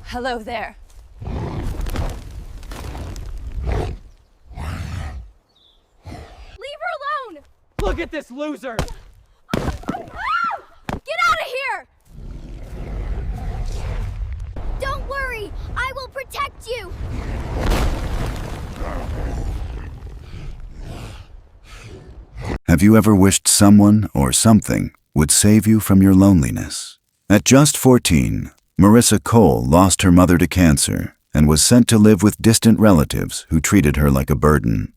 Hello there. Leave her alone! Look at this loser! Get out of here! Don't worry, I will protect you! Have you ever wished someone or something would save you from your loneliness? At just 14, Marissa Cole lost her mother to cancer and was sent to live with distant relatives who treated her like a burden.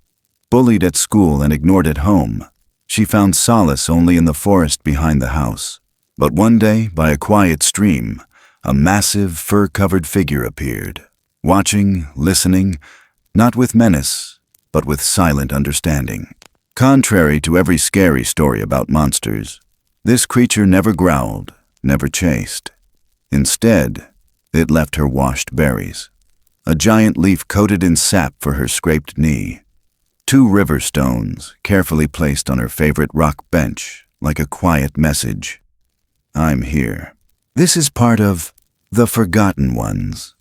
Bullied at school and ignored at home, she found solace only in the forest behind the house. But one day, by a quiet stream, a massive, fur-covered figure appeared, watching, listening, not with menace, but with silent understanding. Contrary to every scary story about monsters, this creature never growled, never chased. Instead, it left her washed berries, a giant leaf coated in sap for her scraped knee, 2 river stones carefully placed on her favorite rock bench like a quiet message. I'm here. This is part of The Forgotten Ones,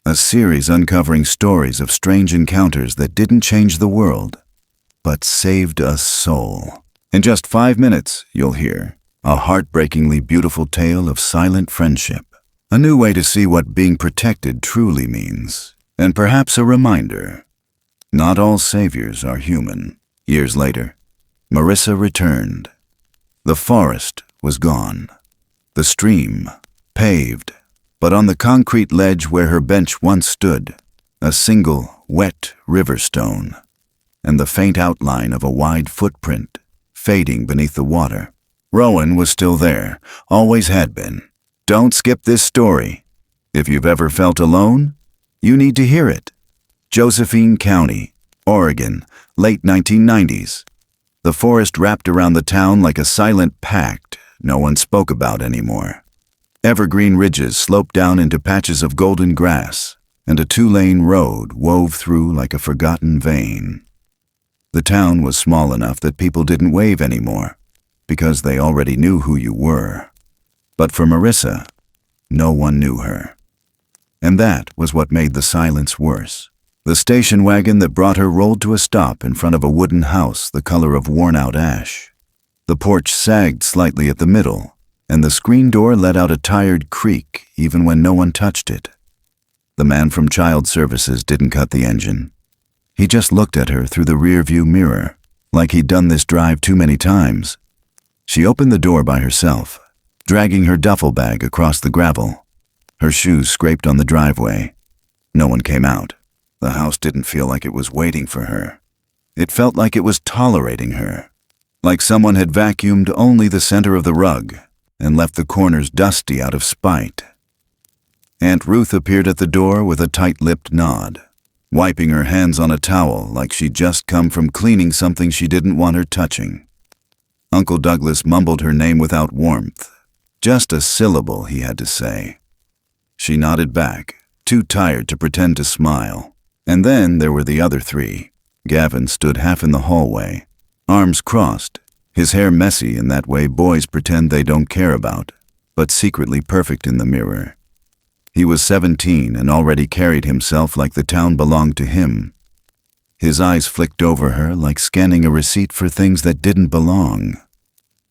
a series uncovering stories of strange encounters that didn't change the world, but saved a soul. In just 5 minutes, you'll hear a heartbreakingly beautiful tale of silent friendship, a new way to see what being protected truly means, and perhaps a reminder, not all saviors are human. Years later, Marissa returned. The forest was gone. The stream, paved, but on the concrete ledge where her bench once stood, a single, wet river stone, and the faint outline of a wide footprint, fading beneath the water. Rowan was still there, always had been. Don't skip this story. If you've ever felt alone, you need to hear it. Josephine County, Oregon, late 1990s. The forest wrapped around the town like a silent pact no one spoke about anymore. Evergreen ridges sloped down into patches of golden grass, and a 2-lane road wove through like a forgotten vein. The town was small enough that people didn't wave anymore, because they already knew who you were. But for Marissa, no one knew her. And that was what made the silence worse. The station wagon that brought her rolled to a stop in front of a wooden house the color of worn-out ash. The porch sagged slightly at the middle, and the screen door let out a tired creak even when no one touched it. The man from Child Services didn't cut the engine. He just looked at her through the rearview mirror, like he'd done this drive too many times. She opened the door by herself, dragging her duffel bag across the gravel. Her shoes scraped on the driveway. No one came out. The house didn't feel like it was waiting for her. It felt like it was tolerating her, like someone had vacuumed only the center of the rug and left the corners dusty out of spite. Aunt Ruth appeared at the door with a tight-lipped nod, wiping her hands on a towel like she'd just come from cleaning something she didn't want her touching. Uncle Douglas mumbled her name without warmth, just a syllable he had to say. She nodded back, too tired to pretend to smile. And then there were the other 3. Gavin stood half in the hallway, arms crossed, his hair messy in that way boys pretend they don't care about, but secretly perfect in the mirror. He was 17 and already carried himself like the town belonged to him. His eyes flicked over her like scanning a receipt for things that didn't belong.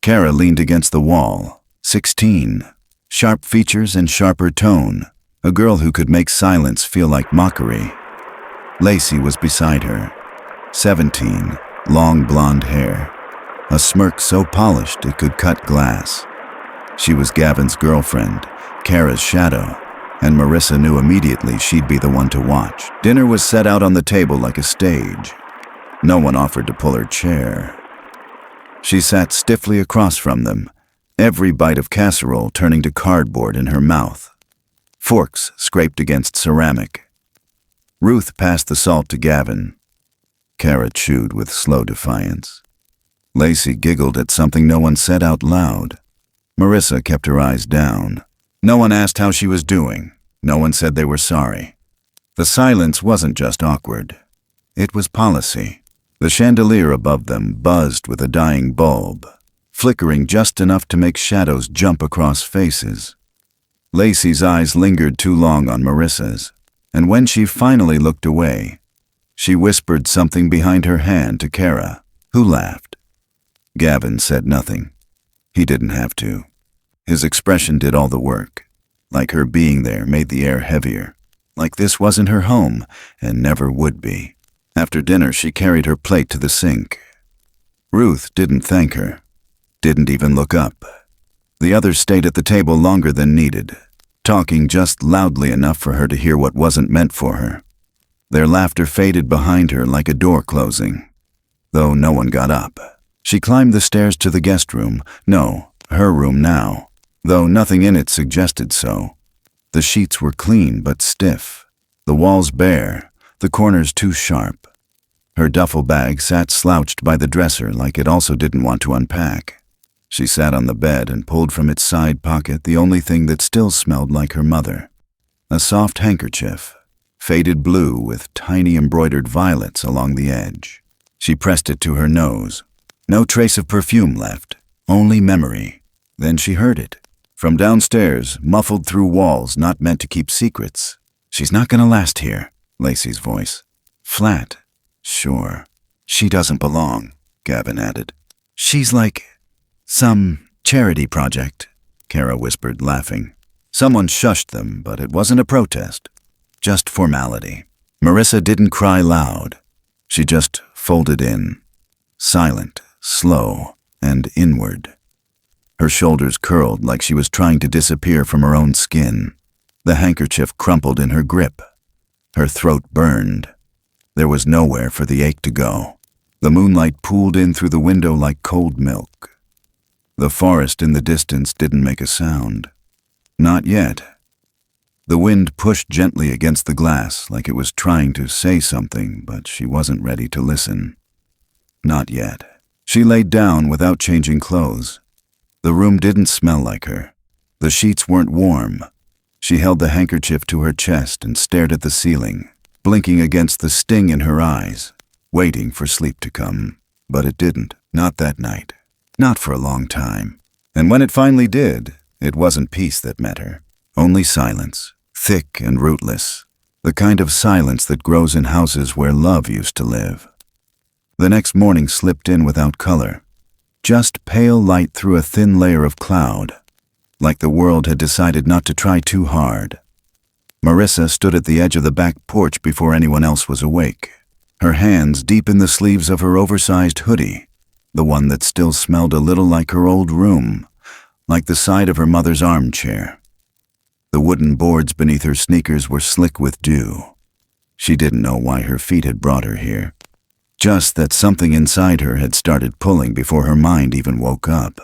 Kara leaned against the wall, 16, sharp features and sharper tone, a girl who could make silence feel like mockery. Lacey was beside her, 17, long blonde hair, a smirk so polished it could cut glass. She was Gavin's girlfriend, Kara's shadow, and Marissa knew immediately she'd be the one to watch. Dinner was set out on the table like a stage. No one offered to pull her chair. She sat stiffly across from them, every bite of casserole turning to cardboard in her mouth. Forks scraped against ceramic. Ruth passed the salt to Gavin. Kara chewed with slow defiance. Lacey giggled at something no one said out loud. Marissa kept her eyes down. No one asked how she was doing. No one said they were sorry. The silence wasn't just awkward. It was policy. The chandelier above them buzzed with a dying bulb, flickering just enough to make shadows jump across faces. Lacey's eyes lingered too long on Marissa's, and when she finally looked away, she whispered something behind her hand to Kara, who laughed. Gavin said nothing. He didn't have to. His expression did all the work. Like her being there made the air heavier. Like this wasn't her home, and never would be. After dinner, she carried her plate to the sink. Ruth didn't thank her. Didn't even look up. The others stayed at the table longer than needed, talking just loudly enough for her to hear what wasn't meant for her. Their laughter faded behind her like a door closing, though no one got up. She climbed the stairs to the guest room, no, her room now, though nothing in it suggested so. The sheets were clean but stiff, the walls bare, the corners too sharp. Her duffel bag sat slouched by the dresser like it also didn't want to unpack. She sat on the bed and pulled from its side pocket the only thing that still smelled like her mother. A soft handkerchief, faded blue with tiny embroidered violets along the edge. She pressed it to her nose. No trace of perfume left, only memory. Then she heard it. From downstairs, muffled through walls not meant to keep secrets. "She's not gonna last here," Lacey's voice. "Flat. Sure. She doesn't belong," Gavin added. "She's like some charity project," Kara whispered, laughing. Someone shushed them, but it wasn't a protest. Just formality. Marissa didn't cry loud. She just folded in. Silent, slow, and inward. Her shoulders curled like she was trying to disappear from her own skin. The handkerchief crumpled in her grip. Her throat burned. There was nowhere for the ache to go. The moonlight pooled in through the window like cold milk. The forest in the distance didn't make a sound. Not yet. The wind pushed gently against the glass like it was trying to say something, but she wasn't ready to listen. Not yet. She laid down without changing clothes. The room didn't smell like her. The sheets weren't warm. She held the handkerchief to her chest and stared at the ceiling, blinking against the sting in her eyes, waiting for sleep to come. But it didn't. Not that night. Not for a long time. And when it finally did, it wasn't peace that met her. Only silence, thick and rootless. The kind of silence that grows in houses where love used to live. The next morning slipped in without color. Just pale light through a thin layer of cloud. Like the world had decided not to try too hard. Marissa stood at the edge of the back porch before anyone else was awake. Her hands deep in the sleeves of her oversized hoodie. The one that still smelled a little like her old room. Like the side of her mother's armchair. The wooden boards beneath her sneakers were slick with dew. She didn't know why her feet had brought her here. Just that something inside her had started pulling before her mind even woke up.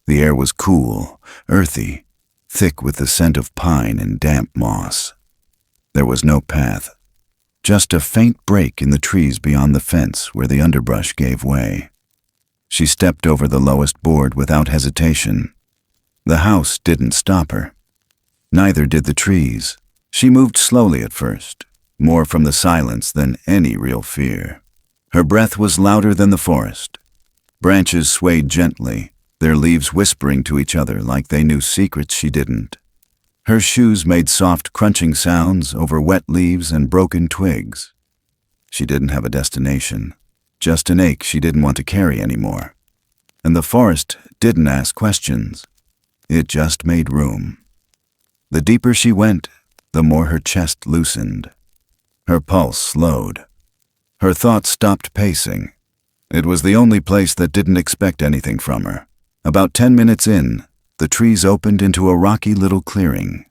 The air was cool, earthy, thick with the scent of pine and damp moss. There was no path. Just a faint break in the trees beyond the fence where the underbrush gave way. She stepped over the lowest board without hesitation. The house didn't stop her. Neither did the trees. She moved slowly at first, more from the silence than any real fear. Her breath was louder than the forest. Branches swayed gently, their leaves whispering to each other like they knew secrets she didn't. Her shoes made soft crunching sounds over wet leaves and broken twigs. She didn't have a destination, just an ache she didn't want to carry anymore. And the forest didn't ask questions. It just made room. The deeper she went, the more her chest loosened. Her pulse slowed. Her thoughts stopped pacing. It was the only place that didn't expect anything from her. About 10 minutes in, the trees opened into a rocky little clearing.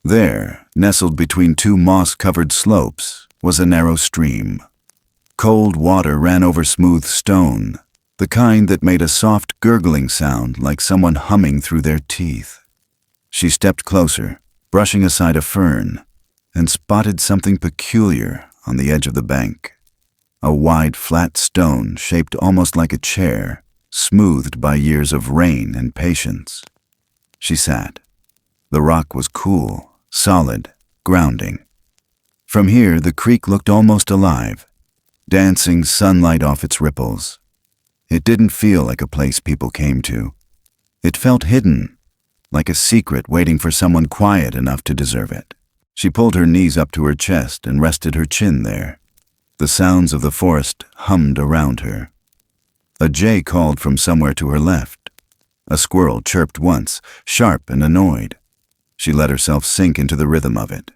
There, nestled between two moss-covered slopes, was a narrow stream. Cold water ran over smooth stone, the kind that made a soft gurgling sound like someone humming through their teeth. She stepped closer, brushing aside a fern, and spotted something peculiar on the edge of the bank. A wide, flat stone shaped almost like a chair, smoothed by years of rain and patience. She sat. The rock was cool, solid, grounding. From here, the creek looked almost alive, dancing sunlight off its ripples. It didn't feel like a place people came to. It felt hidden, like a secret waiting for someone quiet enough to deserve it. She pulled her knees up to her chest and rested her chin there. The sounds of the forest hummed around her. A jay called from somewhere to her left. A squirrel chirped once, sharp and annoyed. She let herself sink into the rhythm of it.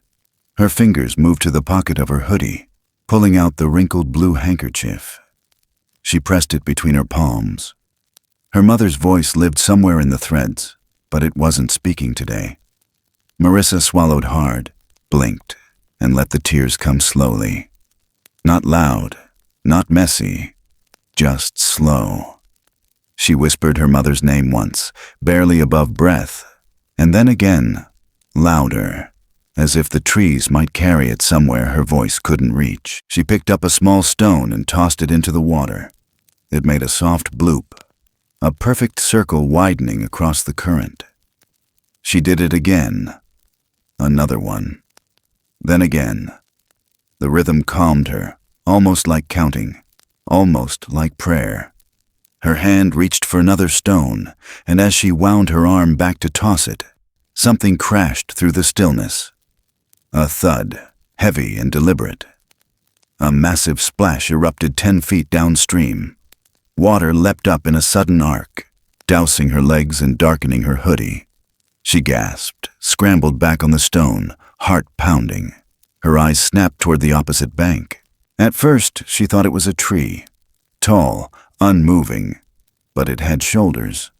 Her fingers moved to the pocket of her hoodie, pulling out the wrinkled blue handkerchief. She pressed it between her palms. Her mother's voice lived somewhere in the threads, but it wasn't speaking today. Marissa swallowed hard, blinked, and let the tears come slowly. Not loud, not messy, just slow. She whispered her mother's name once, barely above breath, and then again, louder, as if the trees might carry it somewhere her voice couldn't reach. She picked up a small stone and tossed it into the water. It made a soft bloop, a perfect circle widening across the current. She did it again. Another one. Then again. The rhythm calmed her, almost like counting, almost like prayer. Her hand reached for another stone, and as she wound her arm back to toss it, something crashed through the stillness. A thud, heavy and deliberate. A massive splash erupted 10 feet downstream. Water leapt up in a sudden arc, dousing her legs and darkening her hoodie. She gasped, scrambled back on the stone, heart pounding. Her eyes snapped toward the opposite bank. At first, she thought it was a tree. Tall, unmoving, but it had shoulders.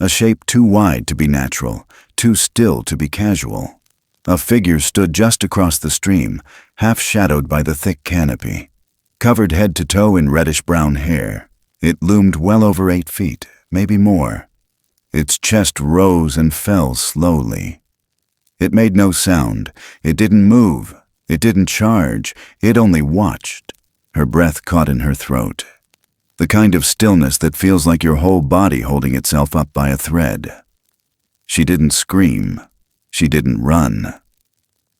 A shape too wide to be natural, too still to be casual. A figure stood just across the stream, half shadowed by the thick canopy. Covered head to toe in reddish-brown hair, it loomed well over 8 feet, maybe more. Its chest rose and fell slowly. It made no sound. It didn't move. It didn't charge. It only watched. Her breath caught in her throat. The kind of stillness that feels like your whole body holding itself up by a thread. She didn't scream. She didn't run.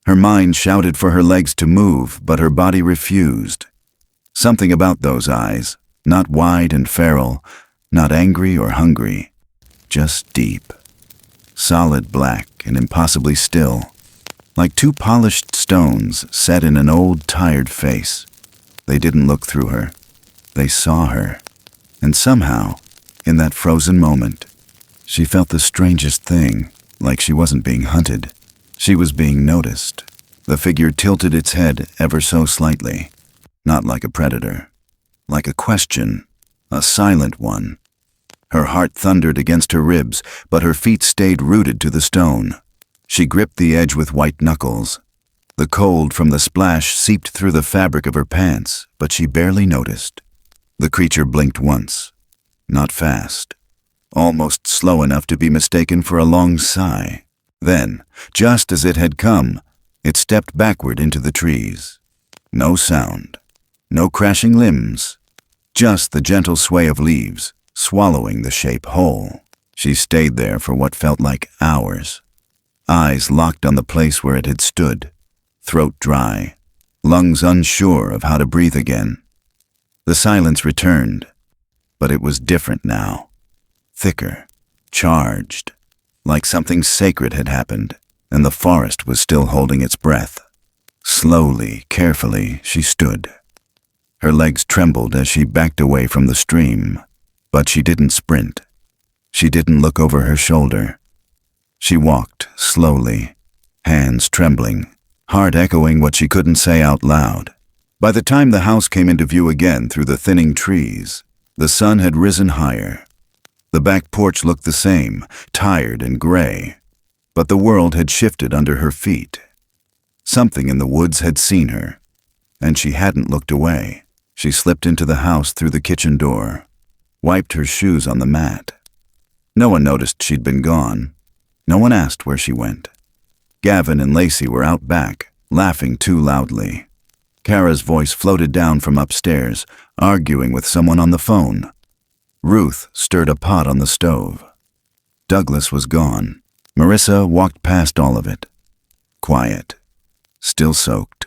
Her mind shouted for her legs to move, but her body refused. Something about those eyes, not wide and feral, not angry or hungry, just deep. Solid black and impossibly still, like 2 polished stones set in an old, tired face. They didn't look through her. They saw her. And somehow, in that frozen moment, she felt the strangest thing, like she wasn't being hunted. She was being noticed. The figure tilted its head ever so slightly, not like a predator, like a question, a silent one. Her heart thundered against her ribs, but her feet stayed rooted to the stone. She gripped the edge with white knuckles. The cold from the splash seeped through the fabric of her pants, but she barely noticed. The creature blinked once. Not fast. Almost slow enough to be mistaken for a long sigh. Then, just as it had come, it stepped backward into the trees. No sound. No crashing limbs. Just the gentle sway of leaves, swallowing the shape whole. She stayed there for what felt like hours. Eyes locked on the place where it had stood. Throat dry. Lungs unsure of how to breathe again. The silence returned, but it was different now. Thicker. Charged. Like something sacred had happened, and the forest was still holding its breath. Slowly, carefully, she stood. Her legs trembled as she backed away from the stream, but she didn't sprint. She didn't look over her shoulder. She walked slowly, hands trembling, heart echoing what she couldn't say out loud. By the time the house came into view again through the thinning trees, the sun had risen higher. The back porch looked the same, tired and gray, but the world had shifted under her feet. Something in the woods had seen her, and she hadn't looked away. She slipped into the house through the kitchen door, wiped her shoes on the mat. No one noticed she'd been gone. No one asked where she went. Gavin and Lacey were out back, laughing too loudly. Kara's voice floated down from upstairs, arguing with someone on the phone. Ruth stirred a pot on the stove. Douglas was gone. Marissa walked past all of it. Quiet. Still soaked.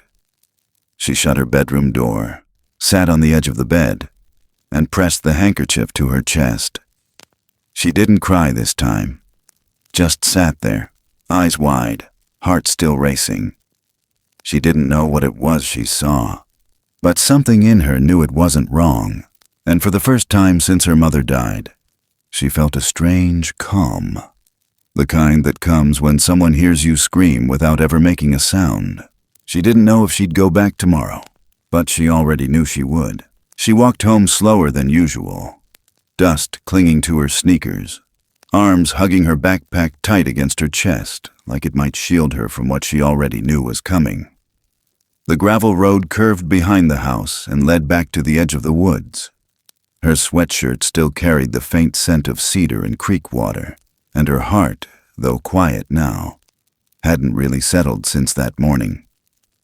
She shut her bedroom door, sat on the edge of the bed, and pressed the handkerchief to her chest. She didn't cry this time. just sat there, eyes wide, heart still racing. She didn't know what it was she saw, but something in her knew it wasn't wrong, and for the first time since her mother died, she felt a strange calm. The kind that comes when someone hears you scream without ever making a sound. She didn't know if she'd go back tomorrow, but she already knew she would. She walked home slower than usual, dust clinging to her sneakers, arms hugging her backpack tight against her chest like it might shield her from what she already knew was coming. The gravel road curved behind the house and led back to the edge of the woods. Her sweatshirt still carried the faint scent of cedar and creek water, and her heart, though quiet now, hadn't really settled since that morning.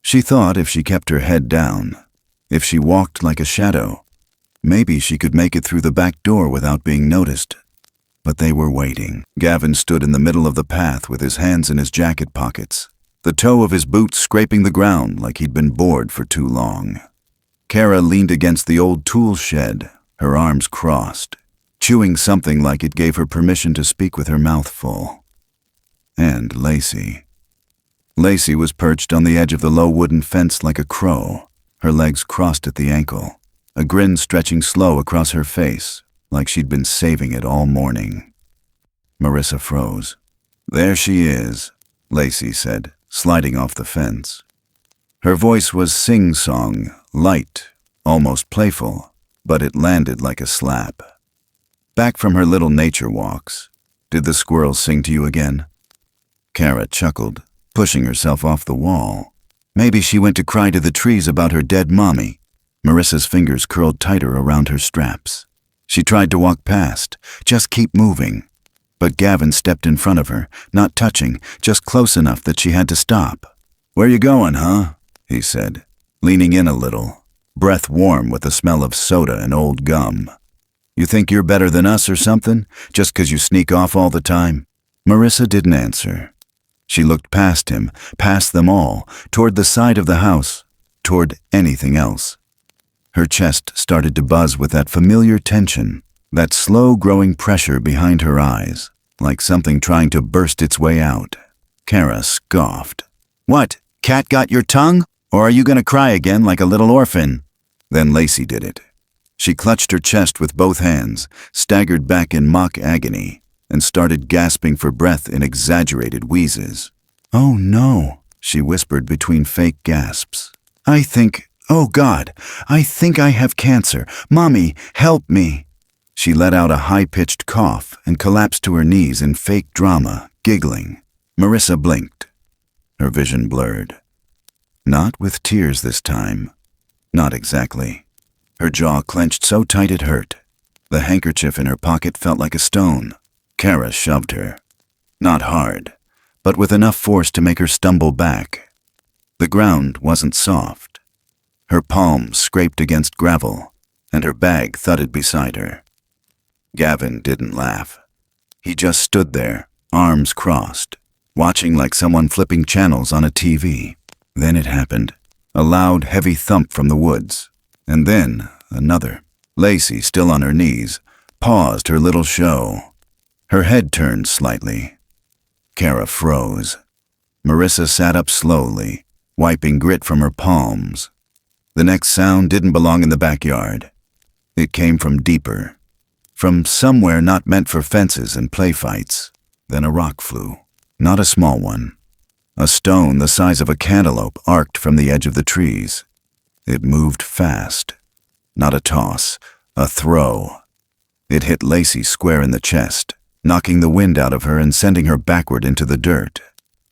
She thought if she kept her head down, if she walked like a shadow, maybe she could make it through the back door without being noticed. But they were waiting. Gavin stood in the middle of the path with his hands in his jacket pockets, the toe of his boot scraping the ground like he'd been bored for too long. Kara leaned against the old tool shed, her arms crossed, chewing something like it gave her permission to speak with her mouth full. And Lacey. Lacey was perched on the edge of the low wooden fence like a crow, her legs crossed at the ankle, a grin stretching slow across her face, like she'd been saving it all morning. Marissa froze. "There she is," Lacey said, sliding off the fence. Her voice was sing-song, light, almost playful, but it landed like a slap. "Back from her little nature walks. Did the squirrels sing to you again?" Kara chuckled, pushing herself off the wall. Maybe she went to cry to the trees about her dead mommy. Marissa's fingers curled tighter around her straps. She tried to walk past, just keep moving. But Gavin stepped in front of her, not touching, just close enough that she had to stop. "Where you going, huh?" he said, leaning in a little, breath warm with the smell of soda and old gum. "You think you're better than us or something, just 'cause you sneak off all the time?" Marissa didn't answer. She looked past him, past them all, toward the side of the house, toward anything else. Her chest started to buzz with that familiar tension, that slow-growing pressure behind her eyes, like something trying to burst its way out. Kara scoffed. "What, cat got your tongue? Or are you gonna cry again like a little orphan?" Then Lacey did it. She clutched her chest with both hands, staggered back in mock agony, and started gasping for breath in exaggerated wheezes. "Oh no," she whispered between fake gasps. Oh God, I think I have cancer. Mommy, help me." She let out a high-pitched cough and collapsed to her knees in fake drama, giggling. Marissa blinked. Her vision blurred. Not with tears this time. Not exactly. Her jaw clenched so tight it hurt. The handkerchief in her pocket felt like a stone. Kara shoved her. Not hard, but with enough force to make her stumble back. The ground wasn't soft. Her palms scraped against gravel, and her bag thudded beside her. Gavin didn't laugh. He just stood there, arms crossed, watching like someone flipping channels on a TV. Then it happened. A loud, heavy thump from the woods. And then another. Lacey, still on her knees, paused her little show. Her head turned slightly. Kara froze. Marissa sat up slowly, wiping grit from her palms. The next sound didn't belong in the backyard. It came from deeper, from somewhere not meant for fences and play fights. Then a rock flew, not a small one. A stone the size of a cantaloupe arced from the edge of the trees. It moved fast. Not a toss, a throw. It hit Lacey square in the chest, knocking the wind out of her and sending her backward into the dirt.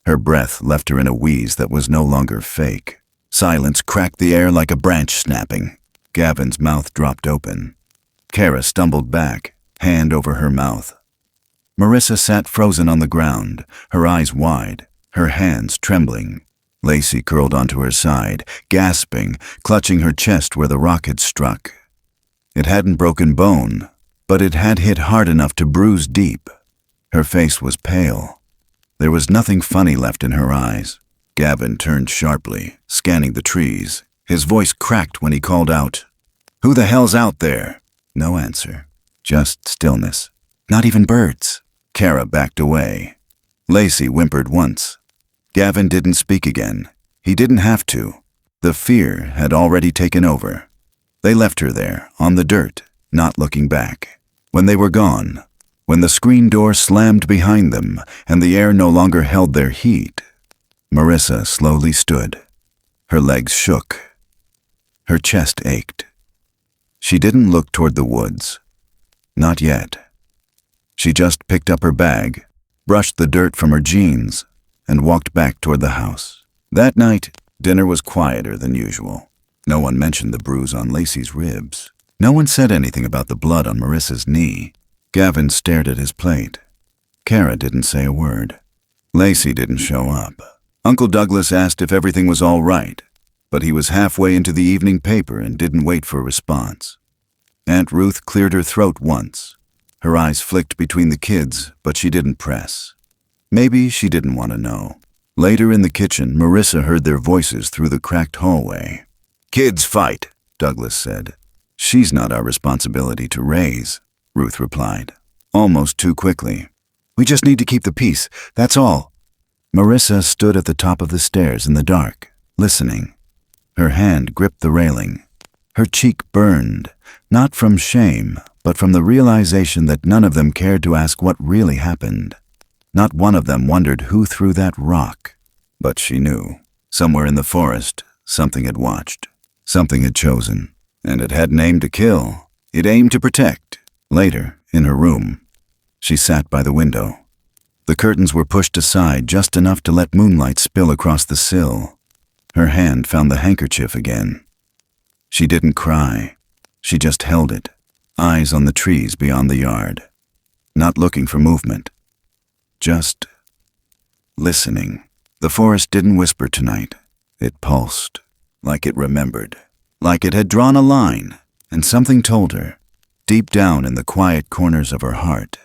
Her breath left her in a wheeze that was no longer fake. Silence cracked the air like a branch snapping. Gavin's mouth dropped open. Kara stumbled back, hand over her mouth. Marissa sat frozen on the ground, her eyes wide, her hands trembling. Lacey curled onto her side, gasping, clutching her chest where the rock had struck. It hadn't broken bone, but it had hit hard enough to bruise deep. Her face was pale. There was nothing funny left in her eyes. Gavin turned sharply, scanning the trees. His voice cracked when he called out, "Who the hell's out there?" No answer. Just stillness. Not even birds. Kara backed away. Lacey whimpered once. Gavin didn't speak again. He didn't have to. The fear had already taken over. They left her there, on the dirt, not looking back. When they were gone, when the screen door slammed behind them and the air no longer held their heat, Marissa slowly stood. Her legs shook. Her chest ached. She didn't look toward the woods. Not yet. She just picked up her bag, brushed the dirt from her jeans, and walked back toward the house. That night, dinner was quieter than usual. No one mentioned the bruise on Lacey's ribs. No one said anything about the blood on Marissa's knee. Gavin stared at his plate. Kara didn't say a word. Lacey didn't show up. Uncle Douglas asked if everything was all right, but he was halfway into the evening paper and didn't wait for a response. Aunt Ruth cleared her throat once. Her eyes flicked between the kids, but she didn't press. Maybe she didn't want to know. Later in the kitchen, Marissa heard their voices through the cracked hallway. "Kids fight," Douglas said. "She's not our responsibility to raise," Ruth replied, almost too quickly. "We just need to keep the peace, that's all." Marissa stood at the top of the stairs in the dark, listening. Her hand gripped the railing. Her cheek burned, not from shame, but from the realization that none of them cared to ask what really happened. Not one of them wondered who threw that rock. But she knew. Somewhere in the forest, something had watched. Something had chosen. And it hadn't aimed to kill. It aimed to protect. Later, in her room, she sat by the window. The curtains were pushed aside just enough to let moonlight spill across the sill. Her hand found the handkerchief again. She didn't cry. She just held it, eyes on the trees beyond the yard, not looking for movement. Just listening. The forest didn't whisper tonight. It pulsed, like it remembered, like it had drawn a line, and something told her, deep down in the quiet corners of her heart,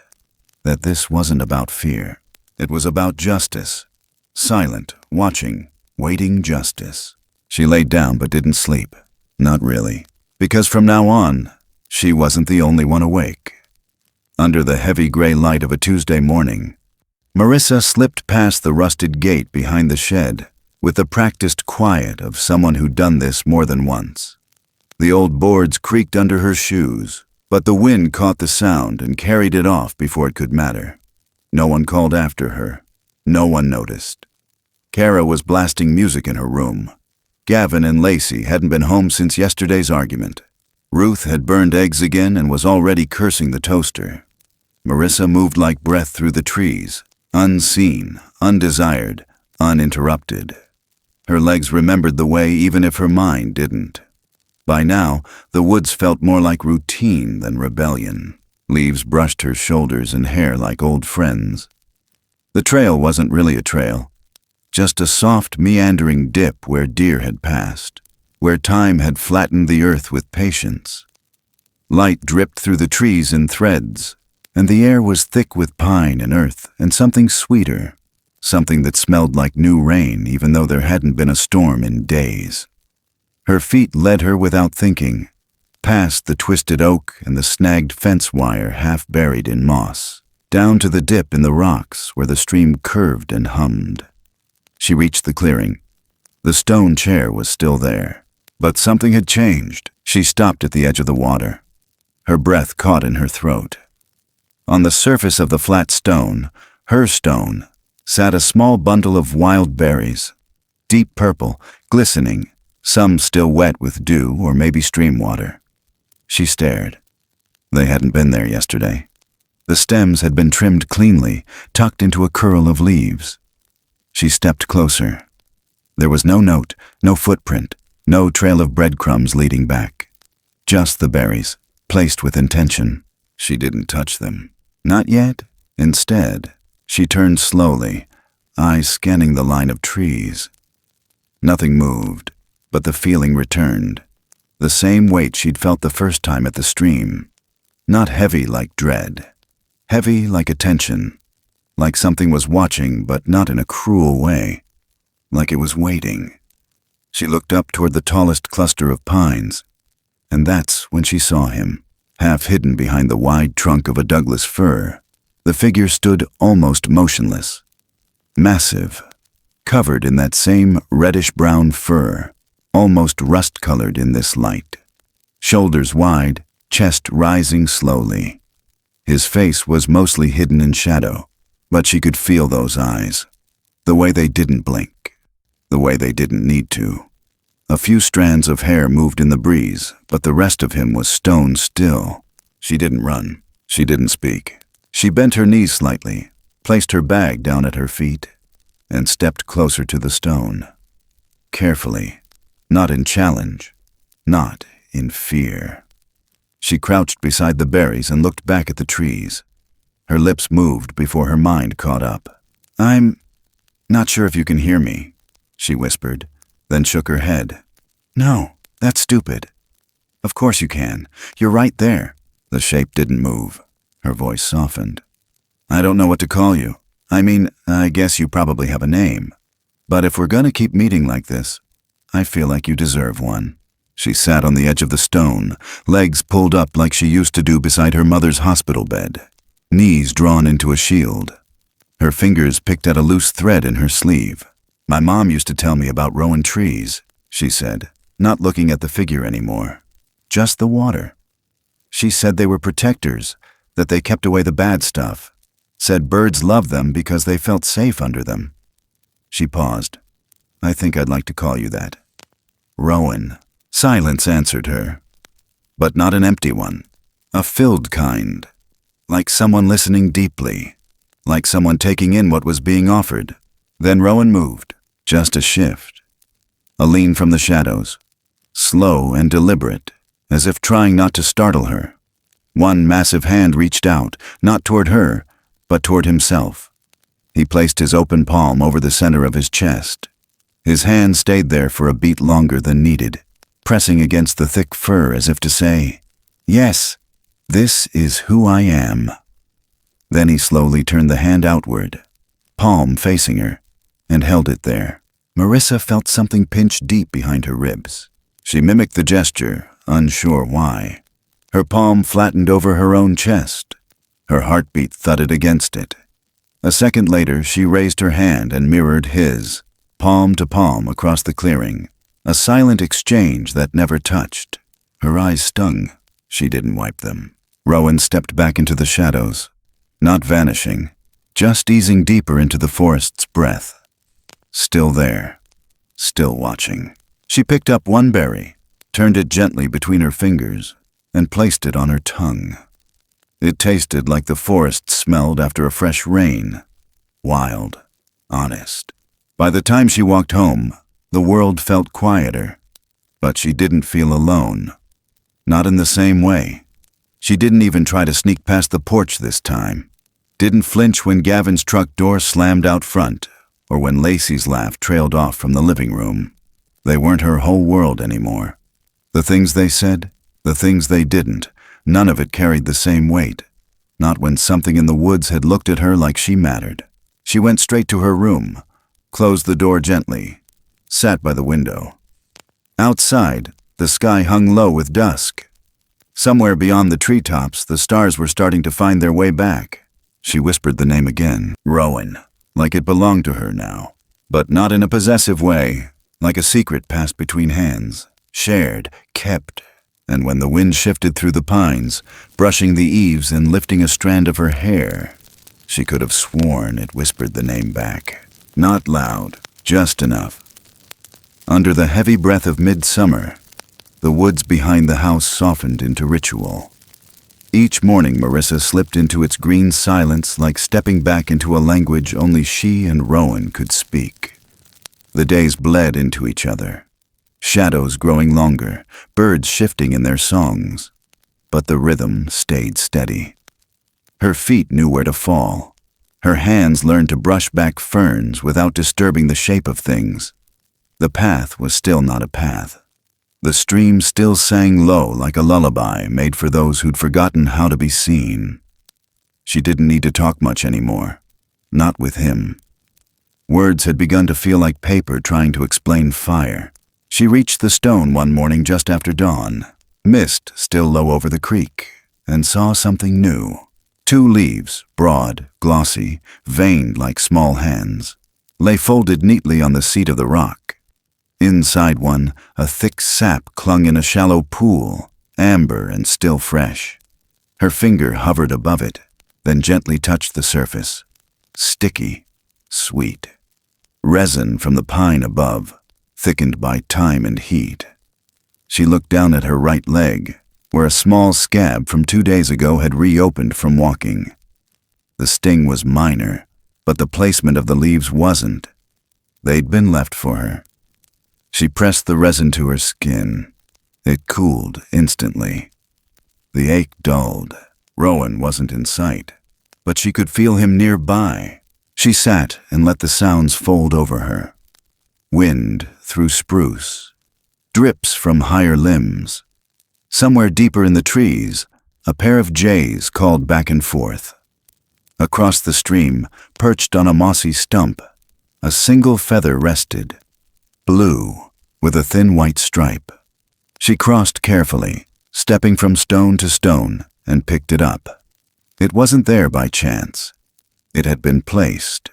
that this wasn't about fear. It was about justice. Silent, watching, waiting justice. She laid down but didn't sleep. Not really. Because from now on, she wasn't the only one awake. Under the heavy gray light of a Tuesday morning, Marissa slipped past the rusted gate behind the shed with the practiced quiet of someone who'd done this more than once. The old boards creaked under her shoes, but the wind caught the sound and carried it off before it could matter. No one called after her. No one noticed. Kara was blasting music in her room. Gavin and Lacey hadn't been home since yesterday's argument. Ruth had burned eggs again and was already cursing the toaster. Marissa moved like breath through the trees, unseen, undesired, uninterrupted. Her legs remembered the way even if her mind didn't. By now, the woods felt more like routine than rebellion. Leaves brushed her shoulders and hair like old friends. The trail wasn't really a trail, just a soft, meandering dip where deer had passed, where time had flattened the earth with patience. Light dripped through the trees in threads, and the air was thick with pine and earth and something sweeter, something that smelled like new rain even though there hadn't been a storm in days. Her feet led her without thinking, past the twisted oak and the snagged fence wire half buried in moss, down to the dip in the rocks where the stream curved and hummed. She reached the clearing. The stone chair was still there, but something had changed. She stopped at the edge of the water. Her breath caught in her throat. On the surface of the flat stone, her stone, sat a small bundle of wild berries, deep purple, glistening, some still wet with dew or maybe stream water. She stared. They hadn't been there yesterday. The stems had been trimmed cleanly, tucked into a curl of leaves. She stepped closer. There was no note, no footprint, no trail of breadcrumbs leading back. Just the berries, placed with intention. She didn't touch them. Not yet. Instead, she turned slowly, eyes scanning the line of trees. Nothing moved, but the feeling returned. The same weight she'd felt the first time at the stream. Not heavy like dread. Heavy like attention. Like something was watching, but not in a cruel way. Like it was waiting. She looked up toward the tallest cluster of pines, and that's when she saw him, half hidden behind the wide trunk of a Douglas fir. The figure stood almost motionless, massive, covered in that same reddish-brown fur, almost rust-colored in this light. Shoulders wide, chest rising slowly. His face was mostly hidden in shadow, but she could feel those eyes. The way they didn't blink. The way they didn't need to. A few strands of hair moved in the breeze, but the rest of him was stone still. She didn't run. She didn't speak. She bent her knees slightly, placed her bag down at her feet, and stepped closer to the stone. Carefully, not in challenge, not in fear. She crouched beside the berries and looked back at the trees. Her lips moved before her mind caught up. "I'm not sure if you can hear me," she whispered, then shook her head. "No, that's stupid. Of course you can. You're right there." The shape didn't move. Her voice softened. "I don't know what to call you. I mean, I guess you probably have a name. But if we're gonna keep meeting like this, I feel like you deserve one." She sat on the edge of the stone, legs pulled up like she used to do beside her mother's hospital bed, knees drawn into a shield. Her fingers picked at a loose thread in her sleeve. "My mom used to tell me about rowan trees," she said, not looking at the figure anymore. Just the water. She said they were protectors, that they kept away the bad stuff. Said birds loved them because they felt safe under them. She paused. "I think I'd like to call you that." Rowan. Silence answered her. But not an empty one. A filled kind. Like someone listening deeply. Like someone taking in what was being offered. Then Rowan moved. Just a shift. A lean from the shadows. Slow and deliberate, as if trying not to startle her. One massive hand reached out, not toward her, but toward himself. He placed his open palm over the center of his chest. His hand stayed there for a beat longer than needed, pressing against the thick fur as if to say, "Yes, this is who I am." Then he slowly turned the hand outward, palm facing her, and held it there. Marissa felt something pinch deep behind her ribs. She mimicked the gesture, unsure why. Her palm flattened over her own chest. Her heartbeat thudded against it. A second later, she raised her hand and mirrored his, palm to palm across the clearing, a silent exchange that never touched. Her eyes stung. She didn't wipe them. Rowan stepped back into the shadows, not vanishing, just easing deeper into the forest's breath. Still there, still watching. She picked up one berry, turned it gently between her fingers, and placed it on her tongue. It tasted like the forest smelled after a fresh rain. Wild, honest. By the time she walked home, the world felt quieter, but she didn't feel alone. Not in the same way. She didn't even try to sneak past the porch this time. Didn't flinch when Gavin's truck door slammed out front, or when Lacey's laugh trailed off from the living room. They weren't her whole world anymore. The things they said, the things they didn't, none of it carried the same weight. Not when something in the woods had looked at her like she mattered. She went straight to her room, closed the door gently, sat by the window. Outside, the sky hung low with dusk. Somewhere beyond the treetops, the stars were starting to find their way back. She whispered the name again, Rowan, like it belonged to her now. But not in a possessive way, like a secret passed between hands, shared, kept. And when the wind shifted through the pines, brushing the eaves and lifting a strand of her hair, she could have sworn it whispered the name back. Not loud, just enough. Under the heavy breath of midsummer, the woods behind the house softened into ritual. Each morning Marissa slipped into its green silence like stepping back into a language only she and Rowan could speak. The days bled into each other. Shadows growing longer, birds shifting in their songs. But the rhythm stayed steady. Her feet knew where to fall. Her hands learned to brush back ferns without disturbing the shape of things. The path was still not a path. The stream still sang low like a lullaby made for those who'd forgotten how to be seen. She didn't need to talk much anymore. Not with him. Words had begun to feel like paper trying to explain fire. She reached the stone one morning just after dawn, mist still low over the creek, and saw something new. 2 leaves, broad, glossy, veined like small hands. lay folded neatly on the seat of the rock. Inside one, a thick sap clung in a shallow pool, amber and still fresh. Her finger hovered above it, then gently touched the surface. Sticky, sweet. Resin from the pine above, thickened by time and heat. She looked down at her right leg, where a small scab from 2 days ago had reopened from walking. The sting was minor, but the placement of the leaves wasn't. They'd been left for her. She pressed the resin to her skin. It cooled instantly. The ache dulled. Rowan wasn't in sight, but she could feel him nearby. She sat and let the sounds fold over her. Wind through spruce. Drips from higher limbs. Somewhere deeper in the trees, a pair of jays called back and forth. Across the stream, perched on a mossy stump, a single feather rested. Blue, with a thin white stripe. She crossed carefully, stepping from stone to stone, and picked it up. It wasn't there by chance. It had been placed.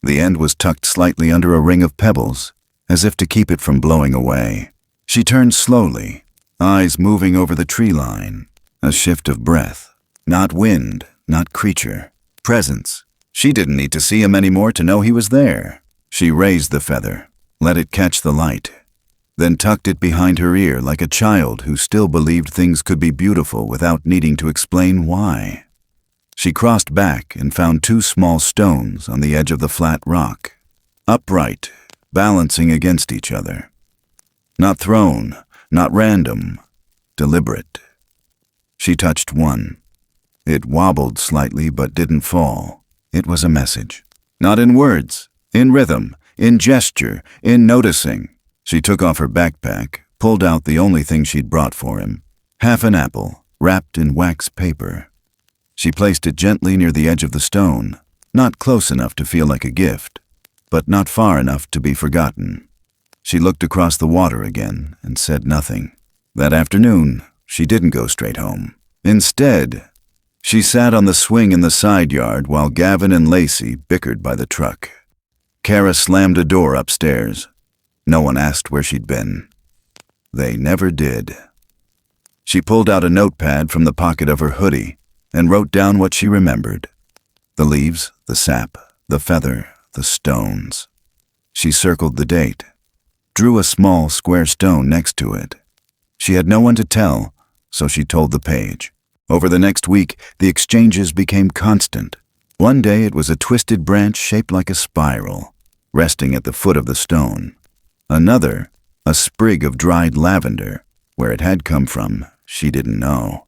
The end was tucked slightly under a ring of pebbles, as if to keep it from blowing away. She turned slowly, eyes moving over the tree line. A shift of breath. Not wind, not creature. Presence. She didn't need to see him anymore to know he was there. She raised the feather, let it catch the light, then tucked it behind her ear like a child who still believed things could be beautiful without needing to explain why. She crossed back and found 2 small stones on the edge of the flat rock, upright, balancing against each other. Not thrown, not random, deliberate. She touched one. It wobbled slightly but didn't fall. It was a message. Not in words, in rhythm, in gesture, in noticing. She took off her backpack, pulled out the only thing she'd brought for him, half an apple, wrapped in wax paper. She placed it gently near the edge of the stone, not close enough to feel like a gift, but not far enough to be forgotten. She looked across the water again and said nothing. That afternoon, she didn't go straight home. Instead, she sat on the swing in the side yard while Gavin and Lacey bickered by the truck. Kara slammed a door upstairs. No one asked where she'd been. They never did. She pulled out a notepad from the pocket of her hoodie and wrote down what she remembered. The leaves, the sap, the feather, the stones. She circled the date, drew a small square stone next to it. She had no one to tell, so she told the page. Over the next week, the exchanges became constant. One day it was a twisted branch shaped like a spiral, resting at the foot of the stone. Another, a sprig of dried lavender. Where it had come from, she didn't know.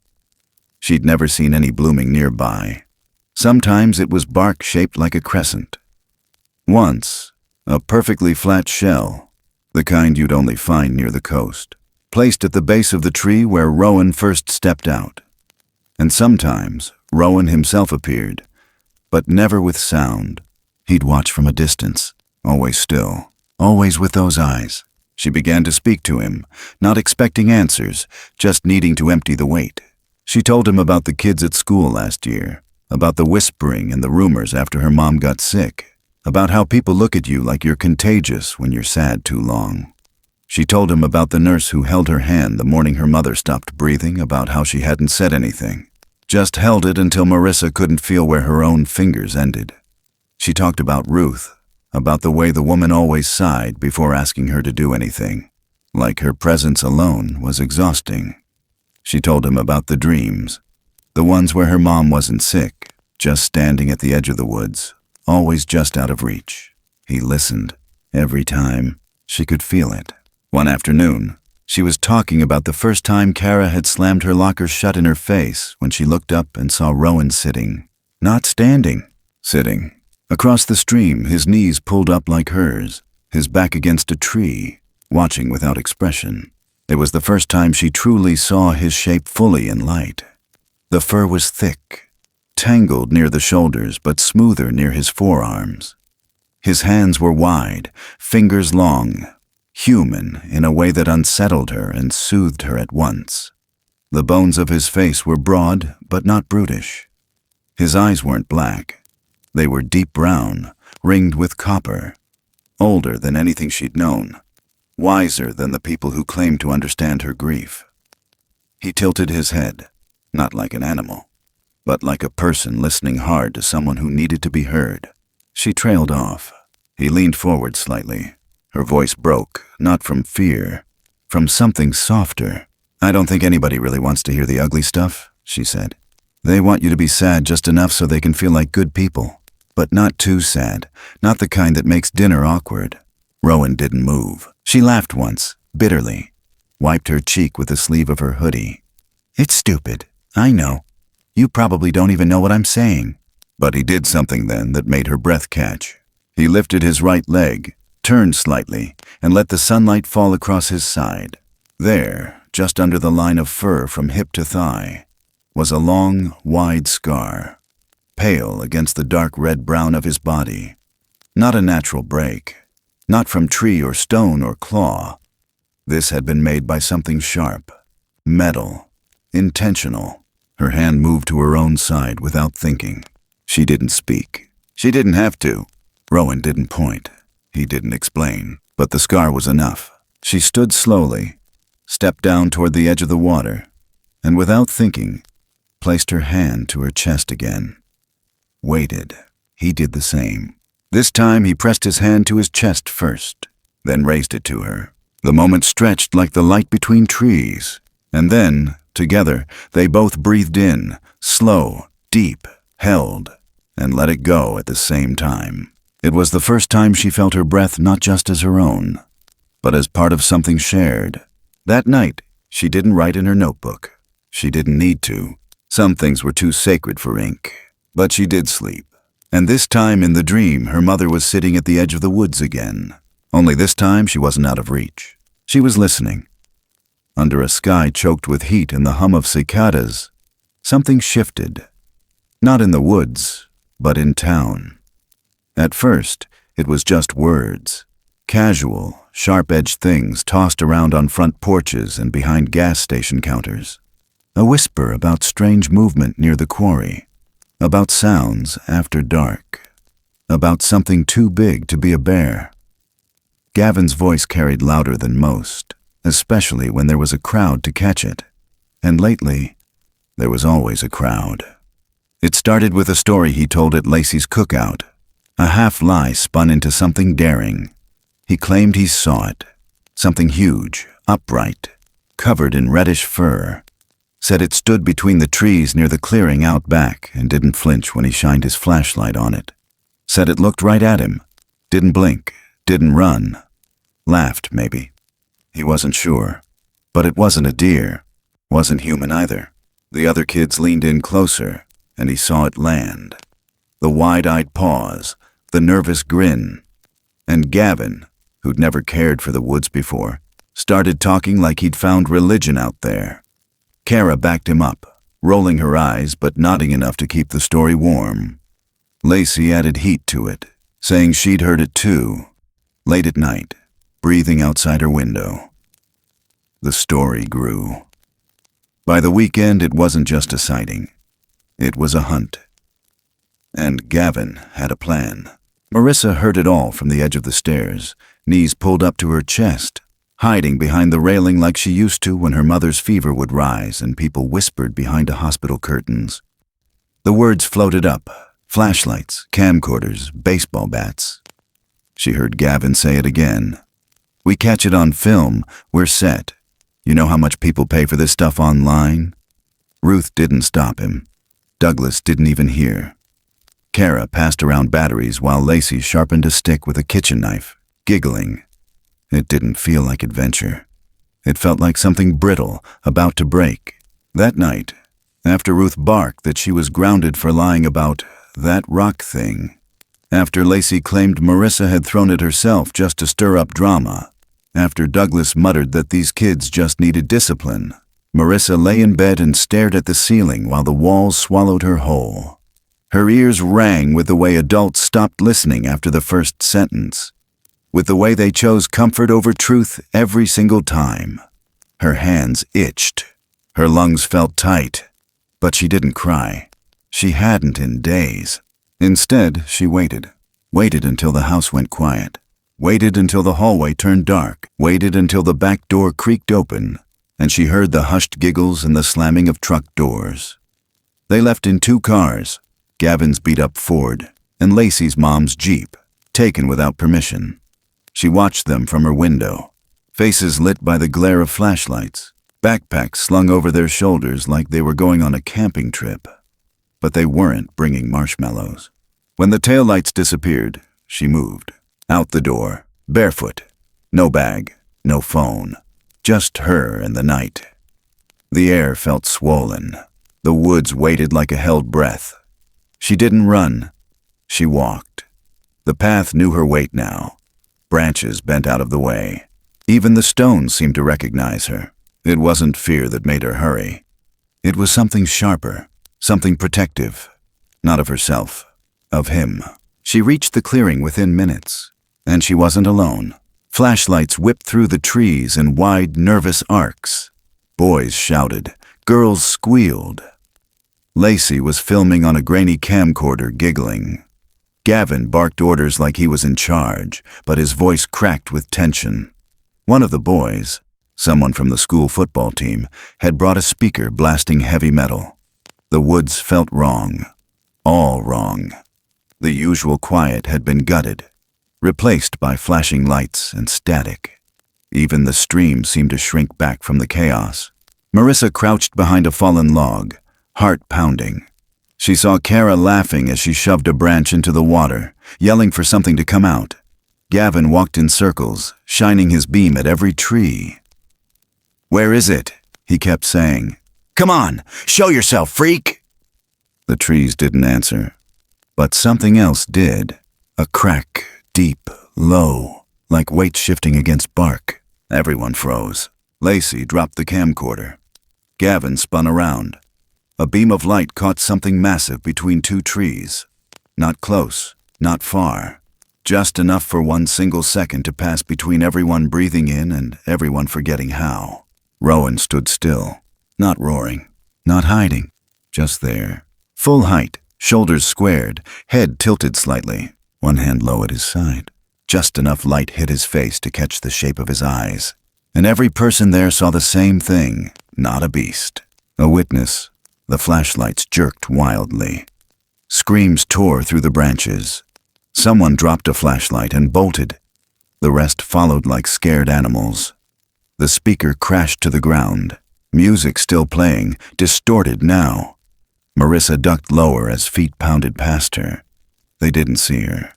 She'd never seen any blooming nearby. Sometimes it was bark shaped like a crescent. Once, a perfectly flat shell, the kind you'd only find near the coast, placed at the base of the tree where Rowan first stepped out. And sometimes Rowan himself appeared, but never with sound. He'd watch from a distance, always still, always with those eyes. She began to speak to him, not expecting answers, just needing to empty the weight. She told him about the kids at school last year, about the whispering and the rumors after her mom got sick, about how people look at you like you're contagious when you're sad too long. She told him about the nurse who held her hand the morning her mother stopped breathing, about how she hadn't said anything, just held it until Marissa couldn't feel where her own fingers ended. She talked about Ruth, about the way the woman always sighed before asking her to do anything, like her presence alone was exhausting. She told him about the dreams, the ones where her mom wasn't sick, just standing at the edge of the woods, always just out of reach. He listened. Every time, she could feel it. One afternoon, she was talking about the first time Kara had slammed her locker shut in her face when she looked up and saw Rowan sitting. Not standing, sitting. Across the stream, his knees pulled up like hers, his back against a tree, watching without expression. It was the first time she truly saw his shape fully in light. The fur was thick, tangled near the shoulders but smoother near his forearms. His hands were wide, fingers long, human in a way that unsettled her and soothed her at once. The bones of his face were broad but not brutish. His eyes weren't black. They were deep brown, ringed with copper, older than anything she'd known, wiser than the people who claimed to understand her grief. He tilted his head, not like an animal, but like a person listening hard to someone who needed to be heard. She trailed off. He leaned forward slightly. Her voice broke, not from fear, from something softer. "I don't think anybody really wants to hear the ugly stuff," she said. "They want you to be sad just enough so they can feel like good people. But not too sad, not the kind that makes dinner awkward." Rowan didn't move. She laughed once, bitterly, wiped her cheek with the sleeve of her hoodie. "It's stupid, I know. You probably don't even know what I'm saying." But he did something then that made her breath catch. He lifted his right leg, turned slightly, and let the sunlight fall across his side. There, just under the line of fur from hip to thigh, was a long, wide scar, pale against the dark red-brown of his body. Not a natural break, not from tree or stone or claw. This had been made by something sharp, metal, intentional. Her hand moved to her own side without thinking. She didn't speak. She didn't have to. Rowan didn't point. He didn't explain. But the scar was enough. She stood slowly, stepped down toward the edge of the water, and without thinking, placed her hand to her chest again. Waited. He did the same. This time he pressed his hand to his chest first, then raised it to her. The moment stretched like the light between trees, and then, together, they both breathed in, slow, deep, held, and let it go at the same time. It was the first time she felt her breath not just as her own, but as part of something shared. That night, she didn't write in her notebook. She didn't need to. Some things were too sacred for ink. But she did sleep. And this time in the dream, her mother was sitting at the edge of the woods again. Only this time she wasn't out of reach. She was listening. Under a sky choked with heat and the hum of cicadas, something shifted. Not in the woods, but in town. At first, it was just words. Casual, sharp-edged things tossed around on front porches and behind gas station counters. A whisper about strange movement near the quarry. About sounds after dark. About something too big to be a bear. Gavin's voice carried louder than most, especially when there was a crowd to catch it. And lately, there was always a crowd. It started with a story he told at Lacey's cookout. A half-lie spun into something daring. He claimed he saw it. Something huge, upright, covered in reddish fur. Said it stood between the trees near the clearing out back and didn't flinch when he shined his flashlight on it. Said it looked right at him. Didn't blink, didn't run. Laughed, maybe. He wasn't sure. But it wasn't a deer. Wasn't human either. The other kids leaned in closer, and he saw it land. The wide-eyed pause, the nervous grin. And Gavin, who'd never cared for the woods before, started talking like he'd found religion out there. Kara backed him up, rolling her eyes but nodding enough to keep the story warm. Lacey added heat to it, saying she'd heard it too, late at night, breathing outside her window. The story grew. By the weekend, it wasn't just a sighting. It was a hunt. And Gavin had a plan. Marissa heard it all from the edge of the stairs, knees pulled up to her chest, hiding behind the railing like she used to when her mother's fever would rise and people whispered behind the hospital curtains. The words floated up, flashlights, camcorders, baseball bats. She heard Gavin say it again. "We catch it on film, we're set. You know how much people pay for this stuff online?" Ruth didn't stop him. Douglas didn't even hear. Kara passed around batteries while Lacey sharpened a stick with a kitchen knife, giggling. It didn't feel like adventure. It felt like something brittle, about to break. That night, after Ruth barked that she was grounded for lying about that rock thing, after Lacey claimed Marissa had thrown it herself just to stir up drama, after Douglas muttered that these kids just needed discipline, Marissa lay in bed and stared at the ceiling while the walls swallowed her whole. Her ears rang with the way adults stopped listening after the first sentence, with the way they chose comfort over truth every single time. Her hands itched. Her lungs felt tight. But she didn't cry. She hadn't in days. Instead, she waited until the house went quiet. waited until the hallway turned dark, waited until the back door creaked open, and she heard the hushed giggles and the slamming of truck doors. They left in 2 cars, Gavin's beat-up Ford and Lacey's mom's Jeep, taken without permission. She watched them from her window, faces lit by the glare of flashlights, backpacks slung over their shoulders like they were going on a camping trip. But they weren't bringing marshmallows. When the taillights disappeared, she moved. Out the door, barefoot. No bag, no phone. Just her and the night. The air felt swollen. The woods waited like a held breath. She didn't run. She walked. The path knew her weight now. Branches bent out of the way. Even the stones seemed to recognize her. It wasn't fear that made her hurry. It was something sharper, something protective. Not of herself, of him. She reached the clearing within minutes, and she wasn't alone. Flashlights whipped through the trees in wide, nervous arcs. Boys shouted. Girls squealed. Lacey was filming on a grainy camcorder, giggling. Gavin barked orders like he was in charge, but his voice cracked with tension. One of the boys, someone from the school football team, had brought a speaker blasting heavy metal. The woods felt wrong. All wrong. The usual quiet had been gutted, replaced by flashing lights and static. Even the stream seemed to shrink back from the chaos. Marissa crouched behind a fallen log, heart pounding. She saw Kara laughing as she shoved a branch into the water, yelling for something to come out. Gavin walked in circles, shining his beam at every tree. "Where is it?" he kept saying. "Come on, show yourself, freak!" The trees didn't answer, but something else did. A crack, deep, low, like weight shifting against bark. Everyone froze. Lacey dropped the camcorder. Gavin spun around. A beam of light caught something massive between 2 trees. Not close, not far. Just enough for 1 single second to pass between everyone breathing in and everyone forgetting how. Rowan stood still, not roaring, not hiding, just there. Full height, shoulders squared, head tilted slightly, one hand low at his side. Just enough light hit his face to catch the shape of his eyes. And every person there saw the same thing, not a beast. A witness. The flashlights jerked wildly. Screams tore through the branches. Someone dropped a flashlight and bolted. The rest followed like scared animals. The speaker crashed to the ground. Music still playing, distorted now. Marissa ducked lower as feet pounded past her. They didn't see her.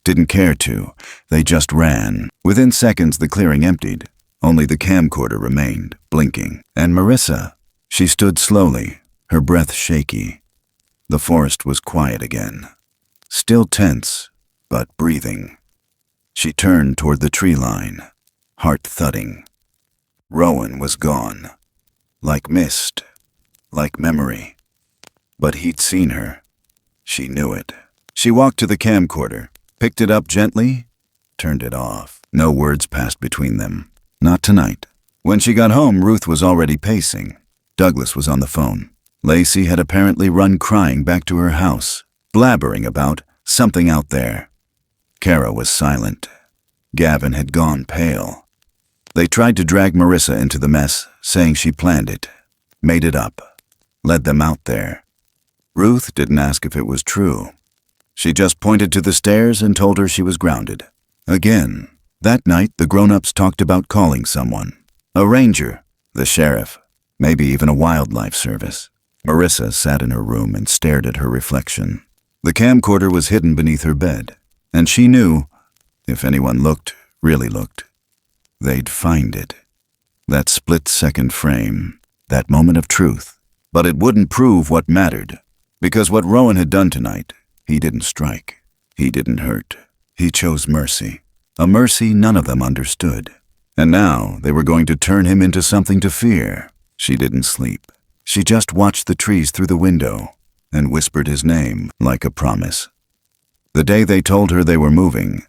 Didn't care to. They just ran. Within seconds, the clearing emptied. Only the camcorder remained, blinking. And Marissa, she stood slowly, her breath shaky. The forest was quiet again. Still tense, but breathing. She turned toward the tree line, heart thudding. Rowan was gone. Like mist, like memory. But he'd seen her. She knew it. She walked to the camcorder, picked it up gently, turned it off. No words passed between them. Not tonight. When she got home, Ruth was already pacing. Douglas was on the phone. Lacey had apparently run crying back to her house, blabbering about something out there. Kara was silent. Gavin had gone pale. They tried to drag Marissa into the mess, saying she planned it, made it up, led them out there. Ruth didn't ask if it was true. She just pointed to the stairs and told her she was grounded. Again, that night the grown-ups talked about calling someone. A ranger, the sheriff, maybe even a wildlife service. Marissa sat in her room and stared at her reflection. The camcorder was hidden beneath her bed, and she knew, if anyone looked, really looked, they'd find it. That split-second frame, that moment of truth. But it wouldn't prove what mattered, because what Rowan had done tonight, he didn't strike. He didn't hurt. He chose mercy. A mercy none of them understood. And now they were going to turn him into something to fear. She didn't sleep. She just watched the trees through the window and whispered his name like a promise. The day they told her they were moving,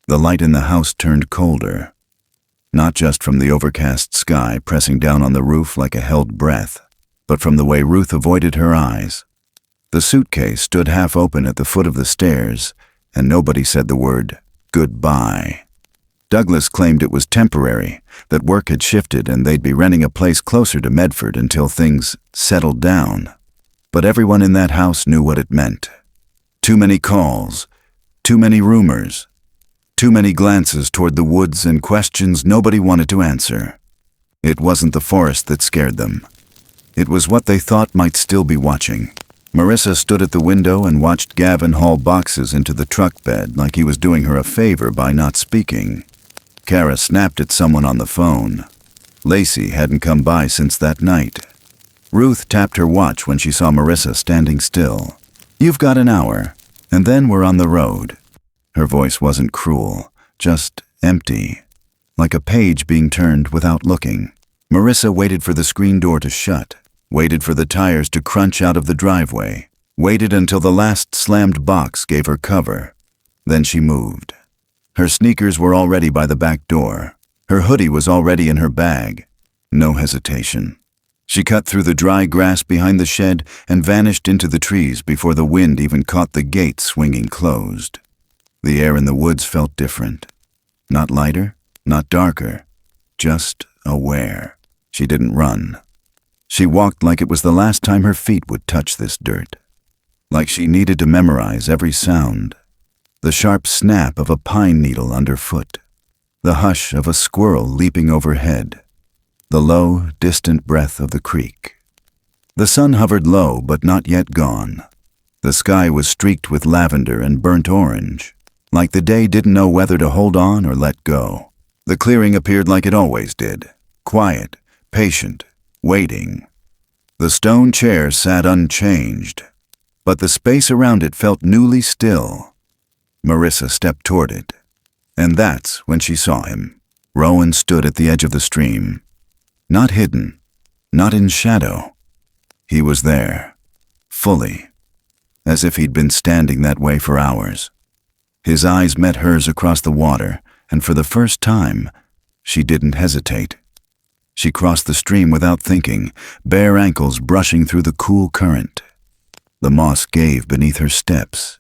the light in the house turned colder. Not just from the overcast sky pressing down on the roof like a held breath, but from the way Ruth avoided her eyes. The suitcase stood half open at the foot of the stairs, and nobody said the word goodbye. Douglas claimed it was temporary, that work had shifted and they'd be renting a place closer to Medford until things settled down. But everyone in that house knew what it meant. Too many calls, too many rumors, too many glances toward the woods and questions nobody wanted to answer. It wasn't the forest that scared them. It was what they thought might still be watching. Marissa stood at the window and watched Gavin haul boxes into the truck bed like he was doing her a favor by not speaking. Kara snapped at someone on the phone. Lacey hadn't come by since that night. Ruth tapped her watch when she saw Marissa standing still. "You've got an hour, and then we're on the road." Her voice wasn't cruel, just empty, like a page being turned without looking. Marissa waited for the screen door to shut, waited for the tires to crunch out of the driveway, waited until the last slammed box gave her cover. Then she moved. Her sneakers were already by the back door. Her hoodie was already in her bag. No hesitation. She cut through the dry grass behind the shed and vanished into the trees before the wind even caught the gate swinging closed. The air in the woods felt different. Not lighter, not darker, just aware. She didn't run. She walked like it was the last time her feet would touch this dirt. Like she needed to memorize every sound. The sharp snap of a pine needle underfoot. The hush of a squirrel leaping overhead. The low, distant breath of the creek. The sun hovered low but not yet gone. The sky was streaked with lavender and burnt orange, like the day didn't know whether to hold on or let go. The clearing appeared like it always did, quiet, patient, waiting. The stone chair sat unchanged, but the space around it felt newly still. Marissa stepped toward it, and that's when she saw him. Rowan stood at the edge of the stream. Not hidden, not in shadow. He was there, fully, as if he'd been standing that way for hours. His eyes met hers across the water, and for the first time, she didn't hesitate. She crossed the stream without thinking, bare ankles brushing through the cool current. The moss gave beneath her steps.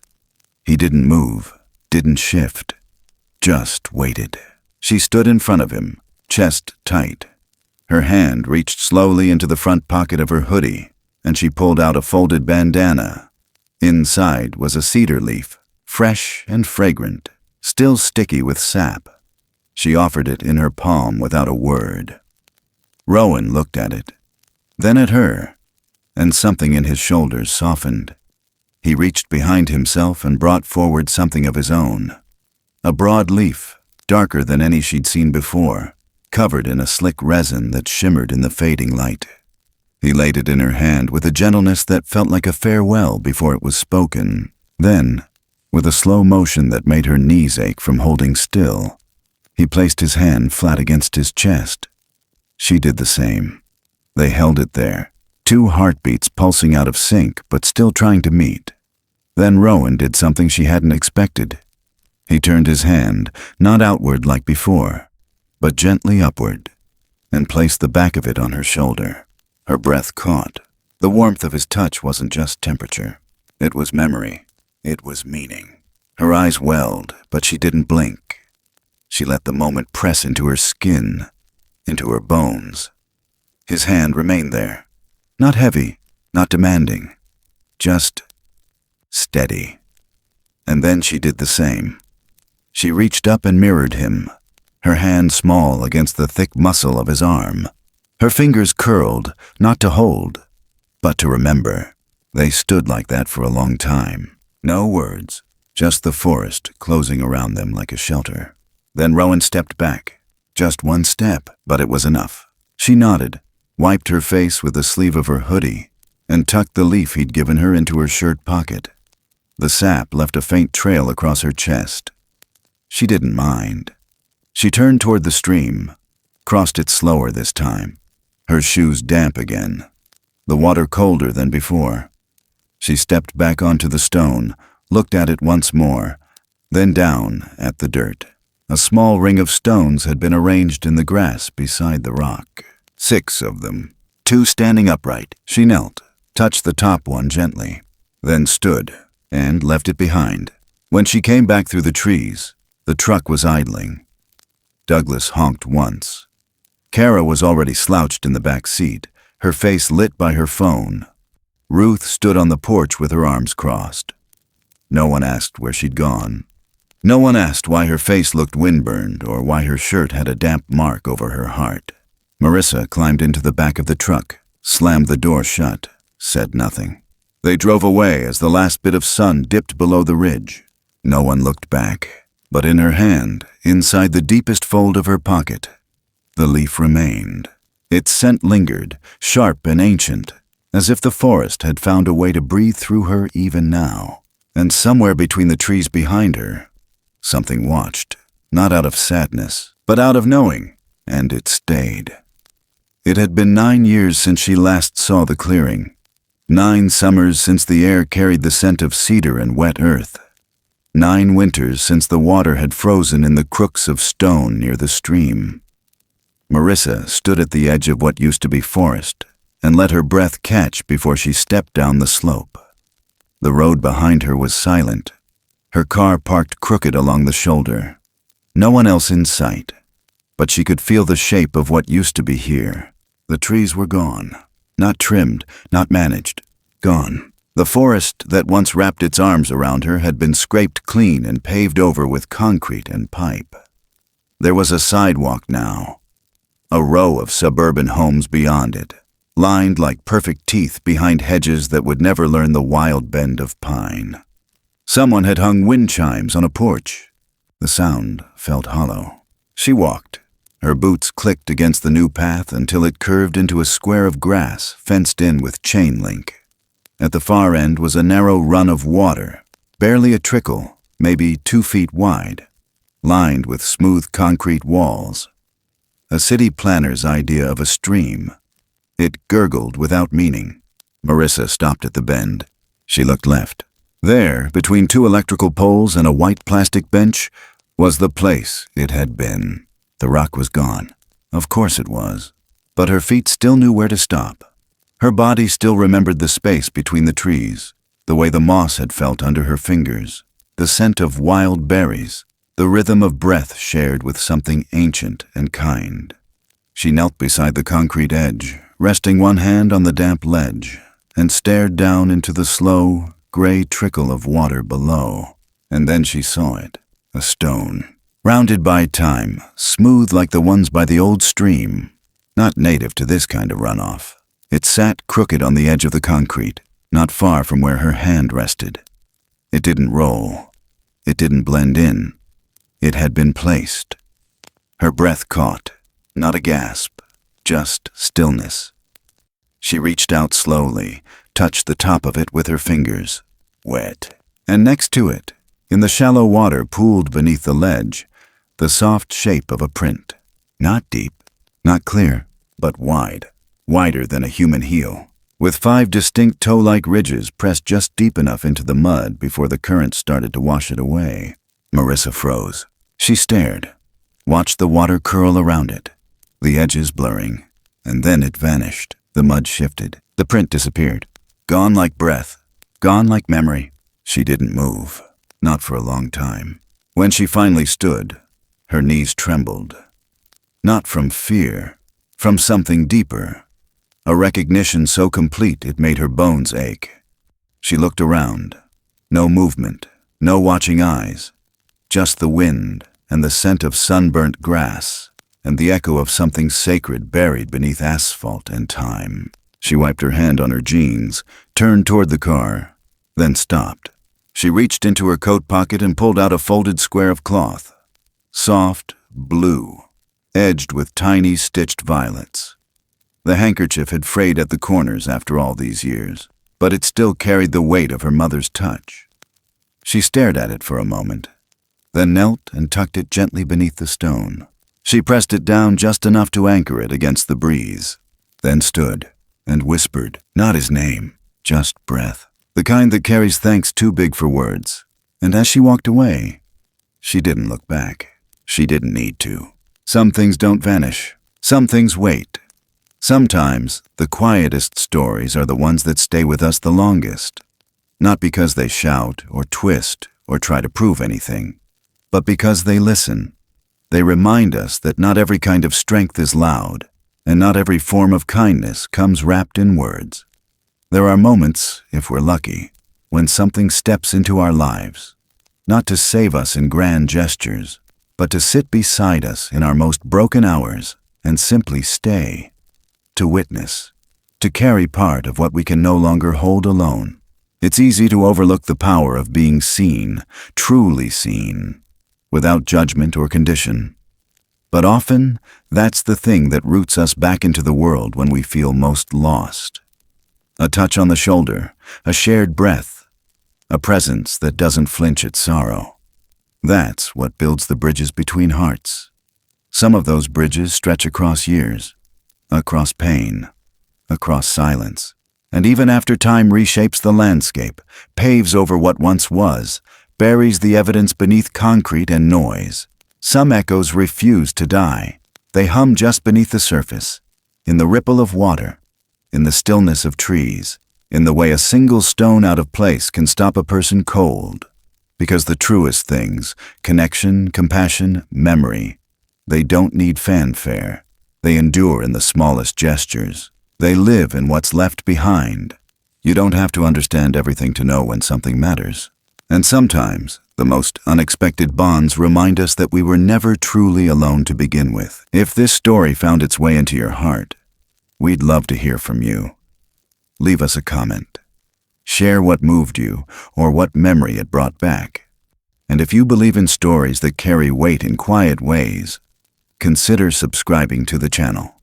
He didn't move, didn't shift, just waited. She stood in front of him, chest tight. Her hand reached slowly into the front pocket of her hoodie, and she pulled out a folded bandana. Inside was a cedar leaf, fresh and fragrant, still sticky with sap. She offered it in her palm without a word. Rowan looked at it, then at her, and something in his shoulders softened. He reached behind himself and brought forward something of his own. A broad leaf, darker than any she'd seen before, covered in a slick resin that shimmered in the fading light. He laid it in her hand with a gentleness that felt like a farewell before it was spoken. Then, with a slow motion that made her knees ache from holding still, he placed his hand flat against his chest. She did the same. They held it there, two heartbeats pulsing out of sync but still trying to meet. Then Rowan did something she hadn't expected. He turned his hand, not outward like before, but gently upward, and placed the back of it on her shoulder. Her breath caught. The warmth of his touch wasn't just temperature. It was memory. It was meaning. Her eyes welled, but she didn't blink. She let the moment press into her skin, into her bones. His hand remained there. Not heavy, not demanding, just steady. And then she did the same. She reached up and mirrored him, her hand small against the thick muscle of his arm. Her fingers curled, not to hold, but to remember. They stood like that for a long time. No words, just the forest closing around them like a shelter. Then Rowan stepped back. Just one step, but it was enough. She nodded, wiped her face with the sleeve of her hoodie, and tucked the leaf he'd given her into her shirt pocket. The sap left a faint trail across her chest. She didn't mind. She turned toward the stream, crossed it slower this time, her shoes damp again, the water colder than before. She stepped back onto the stone, looked at it once more, then down at the dirt. A small ring of stones had been arranged in the grass beside the rock. 6 of them, 2 standing upright. She knelt, touched the top one gently, then stood and left it behind. When she came back through the trees, the truck was idling. Douglas honked once. Kara was already slouched in the back seat, her face lit by her phone. Ruth stood on the porch with her arms crossed. No one asked where she'd gone. No one asked why her face looked windburned or why her shirt had a damp mark over her heart. Marissa climbed into the back of the truck, slammed the door shut, said nothing. They drove away as the last bit of sun dipped below the ridge. No one looked back, but in her hand, inside the deepest fold of her pocket, the leaf remained. Its scent lingered, sharp and ancient, as if the forest had found a way to breathe through her even now. And somewhere between the trees behind her, something watched, not out of sadness, but out of knowing, and it stayed. It had been 9 years since she last saw the clearing. 9 summers since the air carried the scent of cedar and wet earth. 9 winters since the water had frozen in the crooks of stone near the stream. Marissa stood at the edge of what used to be forest and let her breath catch before she stepped down the slope. The road behind her was silent, her car parked crooked along the shoulder. No one else in sight, but she could feel the shape of what used to be here. The trees were gone, not trimmed, not managed, gone. The forest that once wrapped its arms around her had been scraped clean and paved over with concrete and pipe. There was a sidewalk now, a row of suburban homes beyond it, lined like perfect teeth behind hedges that would never learn the wild bend of pine. Someone had hung wind chimes on a porch. The sound felt hollow. She walked. Her boots clicked against the new path until it curved into a square of grass fenced in with chain link. At the far end was a narrow run of water, barely a trickle, maybe 2 feet wide, lined with smooth concrete walls. A city planner's idea of a stream. It gurgled without meaning. Marissa stopped at the bend. She looked left. There, between 2 electrical poles and a white plastic bench, was the place it had been. The rock was gone. Of course it was. But her feet still knew where to stop. Her body still remembered the space between the trees, the way the moss had felt under her fingers, the scent of wild berries, the rhythm of breath shared with something ancient and kind. She knelt beside the concrete edge, resting one hand on the damp ledge, and stared down into the slow, gray trickle of water below. And then she saw it, a stone, rounded by time, smooth like the ones by the old stream, not native to this kind of runoff. It sat crooked on the edge of the concrete, not far from where her hand rested. It didn't roll. It didn't blend in. It had been placed. Her breath caught, not a gasp, just stillness. She reached out slowly, touched the top of it with her fingers. Wet. And next to it, in the shallow water pooled beneath the ledge, the soft shape of a print. Not deep, not clear, but wide. Wider than a human heel, with 5 distinct toe-like ridges pressed just deep enough into the mud before the current started to wash it away. Marissa froze. She stared, watched the water curl around it, the edges blurring, and then it vanished. The mud shifted. The print disappeared. Gone like breath, gone like memory. She didn't move, not for a long time. When she finally stood, her knees trembled. Not from fear, from something deeper. A recognition so complete it made her bones ache. She looked around. No movement, no watching eyes. Just the wind and the scent of sunburnt grass and the echo of something sacred buried beneath asphalt and time. She wiped her hand on her jeans, turned toward the car, then stopped. She reached into her coat pocket and pulled out a folded square of cloth. Soft, blue, edged with tiny stitched violets. The handkerchief had frayed at the corners after all these years, but it still carried the weight of her mother's touch. She stared at it for a moment, then knelt and tucked it gently beneath the stone. She pressed it down just enough to anchor it against the breeze, then stood and whispered, not his name, just breath, the kind that carries thanks too big for words. And as she walked away, she didn't look back. She didn't need to. Some things don't vanish. Some things wait. Sometimes, the quietest stories are the ones that stay with us the longest. Not because they shout or twist or try to prove anything, but because they listen. They remind us that not every kind of strength is loud, and not every form of kindness comes wrapped in words. There are moments, if we're lucky, when something steps into our lives, not to save us in grand gestures, but to sit beside us in our most broken hours and simply stay, to witness, to carry part of what we can no longer hold alone. It's easy to overlook the power of being seen, truly seen, without judgment or condition. But often, that's the thing that roots us back into the world when we feel most lost. A touch on the shoulder, a shared breath, a presence that doesn't flinch at sorrow. That's what builds the bridges between hearts. Some of those bridges stretch across years, across pain, across silence. And even after time reshapes the landscape, paves over what once was, buries the evidence beneath concrete and noise, some echoes refuse to die. They hum just beneath the surface, in the ripple of water, in the stillness of trees, in the way a single stone out of place can stop a person cold. Because the truest things, connection, compassion, memory, they don't need fanfare. They endure in the smallest gestures. They live in what's left behind. You don't have to understand everything to know when something matters. And sometimes, the most unexpected bonds remind us that we were never truly alone to begin with. If this story found its way into your heart, we'd love to hear from you. Leave us a comment. Share what moved you or what memory it brought back. And if you believe in stories that carry weight in quiet ways, consider subscribing to the channel.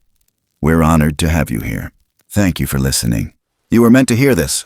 We're honored to have you here. Thank you for listening. You were meant to hear this.